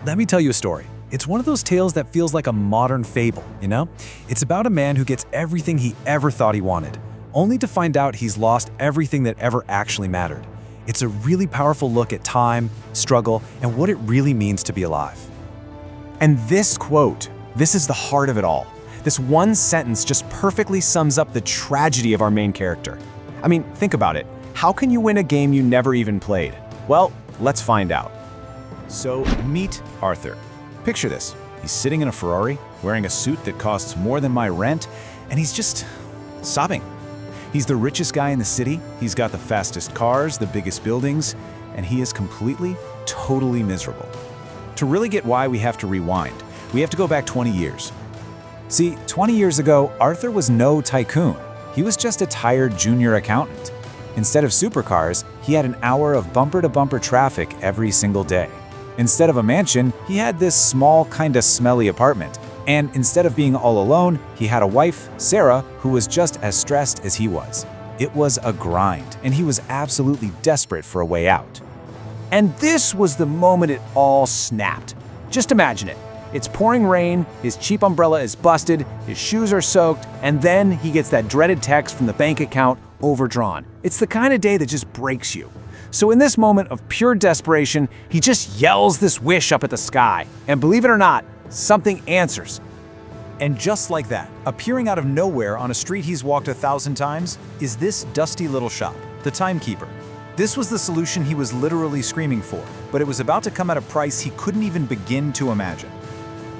Let me tell you a story. It's one of those tales that feels like a modern fable, you know? It's about a man who gets everything he ever thought he wanted, only to find out he's lost everything that ever actually mattered. It's a really powerful look at time, struggle, and what it really means to be alive. And this quote, this is the heart of it all. This one sentence just perfectly sums up the tragedy of our main character. I mean, think about it. How can you win a game you never even played? Well, let's find out. So, meet Arthur. Picture this. He's sitting in a Ferrari, wearing a suit that costs more than my rent, and he's just sobbing. He's the richest guy in the city, he's got the fastest cars, the biggest buildings, and he is completely, totally miserable. To really get why, we have to rewind. We have to go back 20 years. See, 20 years ago, Arthur was no tycoon. He was just a tired junior accountant. Instead of supercars, he had an hour of bumper-to-bumper traffic every single day. Instead of a mansion, he had this small, kinda smelly apartment. And instead of being all alone, he had a wife, Sarah, who was just as stressed as he was. It was a grind, and he was absolutely desperate for a way out. And this was the moment it all snapped. Just imagine it. It's pouring rain, his cheap umbrella is busted, his shoes are soaked, and then he gets that dreaded text from the bank account, Overdrawn. It's the kind of day that just breaks you. So in this moment of pure desperation, he just yells this wish up at the sky. And believe it or not, something answers. And just like that, appearing out of nowhere on a street he's walked 1,000 times, is this dusty little shop, the Timekeeper. This was the solution he was literally screaming for, but it was about to come at a price he couldn't even begin to imagine.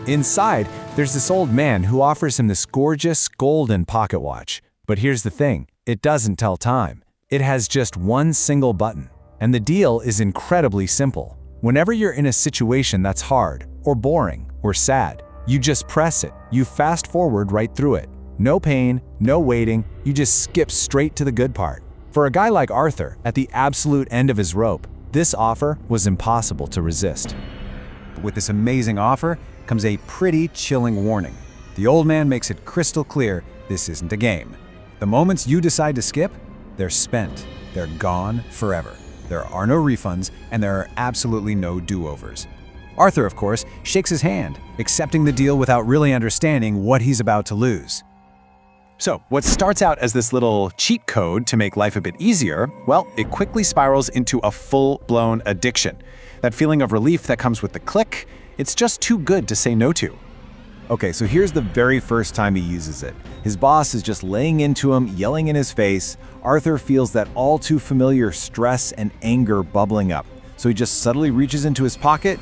Inside, there's this old man who offers him this gorgeous golden pocket watch. But here's the thing, it doesn't tell time. It has just one single button. And the deal is incredibly simple. Whenever you're in a situation that's hard, or boring, or sad, you just press it. You fast forward right through it. No pain, no waiting, you just skip straight to the good part. For a guy like Arthur, at the absolute end of his rope, this offer was impossible to resist. But with this amazing offer comes a pretty chilling warning. The old man makes it crystal clear this isn't a game. The moments you decide to skip, they're spent. They're gone forever. There are no refunds, and there are absolutely no do-overs. Arthur, of course, shakes his hand, accepting the deal without really understanding what he's about to lose. So, what starts out as this little cheat code to make life a bit easier, well, it quickly spirals into a full-blown addiction. That feeling of relief that comes with the click, it's just too good to say no to. Okay, so here's the very first time he uses it. His boss is just laying into him, yelling in his face. Arthur feels that all too familiar stress and anger bubbling up. So he just subtly reaches into his pocket,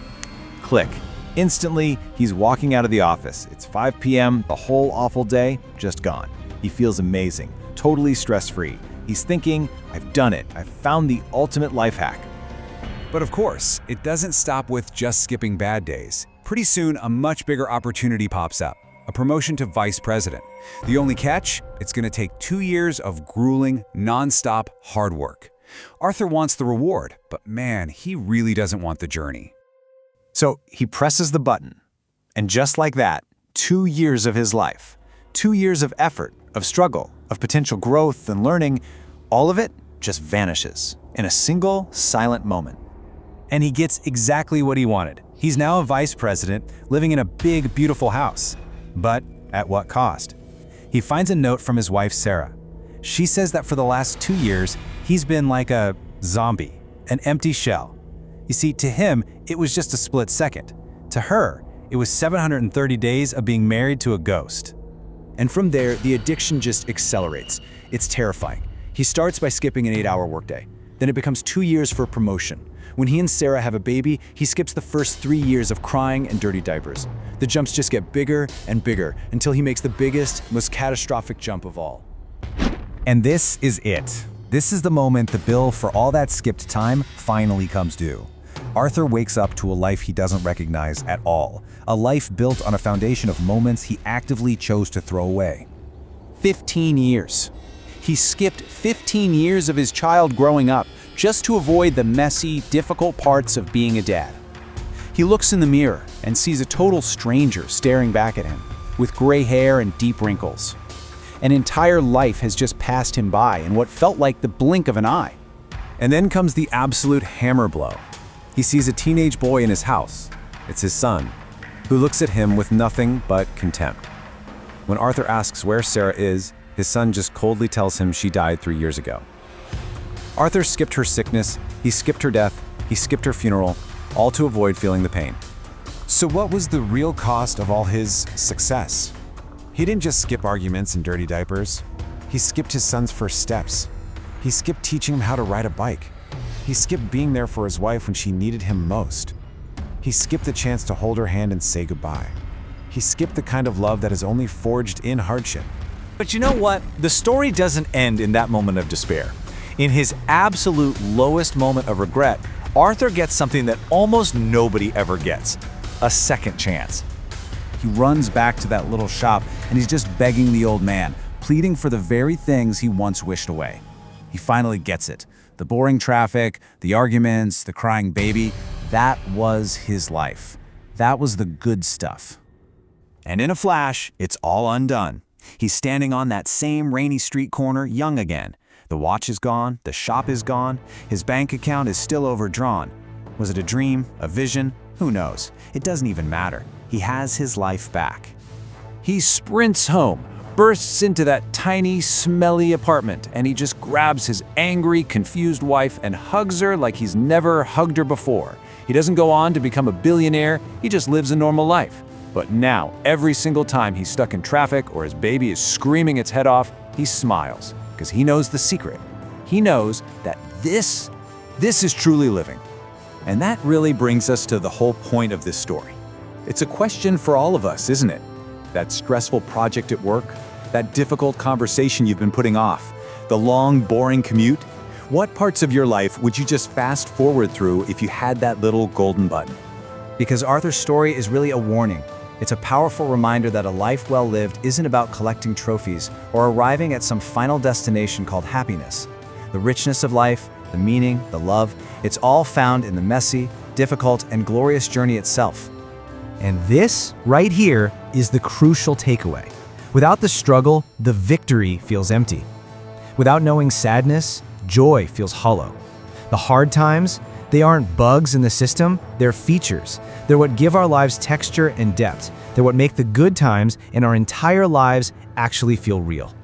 click. Instantly, he's walking out of the office. It's 5 p.m., the whole awful day, just gone. He feels amazing, totally stress-free. He's thinking, I've done it. I've found the ultimate life hack. But of course, it doesn't stop with just skipping bad days. Pretty soon, a much bigger opportunity pops up, a promotion to vice president. The only catch? It's going to take 2 years of grueling, non-stop hard work. Arthur wants the reward, but man, he really doesn't want the journey. So he presses the button, and just like that, 2 years of his life, 2 years of effort, of struggle, of potential growth and learning, all of it just vanishes in a single, silent moment. And he gets exactly what he wanted. He's now a vice president, living in a big, beautiful house. But at what cost? He finds a note from his wife, Sarah. She says that for the last 2 years, he's been like a zombie, an empty shell. You see, to him, it was just a split second. To her, it was 730 days of being married to a ghost. And from there, the addiction just accelerates. It's terrifying. He starts by skipping an 8-hour workday. Then it becomes 2 years for a promotion. When he and Sarah have a baby, he skips the first 3 years of crying and dirty diapers. The jumps just get bigger and bigger until he makes the biggest, most catastrophic jump of all. And this is it. This is the moment the bill for all that skipped time finally comes due. Arthur wakes up to a life he doesn't recognize at all. A life built on a foundation of moments he actively chose to throw away. 15 years. He skipped 15 years of his child growing up just to avoid the messy, difficult parts of being a dad. He looks in the mirror and sees a total stranger staring back at him, with gray hair and deep wrinkles. An entire life has just passed him by in what felt like the blink of an eye. And then comes the absolute hammer blow. He sees a teenage boy in his house, It's his son, who looks at him with nothing but contempt. When Arthur asks where Sarah is, his son just coldly tells him she died 3 years ago. Arthur skipped her sickness, he skipped her death, he skipped her funeral, all to avoid feeling the pain. So what was the real cost of all his success? He didn't just skip arguments and dirty diapers. He skipped his son's first steps. He skipped teaching him how to ride a bike. He skipped being there for his wife when she needed him most. He skipped the chance to hold her hand and say goodbye. He skipped the kind of love that is only forged in hardship. But you know what? The story doesn't end in that moment of despair. In his absolute lowest moment of regret, Arthur gets something that almost nobody ever gets: a second chance. He runs back to that little shop and he's just begging the old man, pleading for the very things he once wished away. He finally gets it. The boring traffic, the arguments, the crying baby, that was his life. That was the good stuff. And in a flash, it's all undone. He's standing on that same rainy street corner, young again. The watch is gone, the shop is gone, his bank account is still overdrawn. Was it a dream, a vision? Who knows? It doesn't even matter. He has his life back. He sprints home, bursts into that tiny, smelly apartment, and he just grabs his angry, confused wife and hugs her like he's never hugged her before. He doesn't go on to become a billionaire, he just lives a normal life. But now, every single time he's stuck in traffic or his baby is screaming its head off, he smiles, because he knows the secret. He knows that this is truly living. And that really brings us to the whole point of this story. It's a question for all of us, isn't it? That stressful project at work, that difficult conversation you've been putting off, the long, boring commute. What parts of your life would you just fast forward through if you had that little golden button? Because Arthur's story is really a warning. It's a powerful reminder that a life well lived isn't about collecting trophies or arriving at some final destination called happiness. The richness of life, the meaning, the love, it's all found in the messy, difficult, and glorious journey itself. And this, right here, is the crucial takeaway. Without the struggle, the victory feels empty. Without knowing sadness, joy feels hollow. The hard times, they aren't bugs in the system, they're features. They're what give our lives texture and depth. They're what make the good times in our entire lives actually feel real.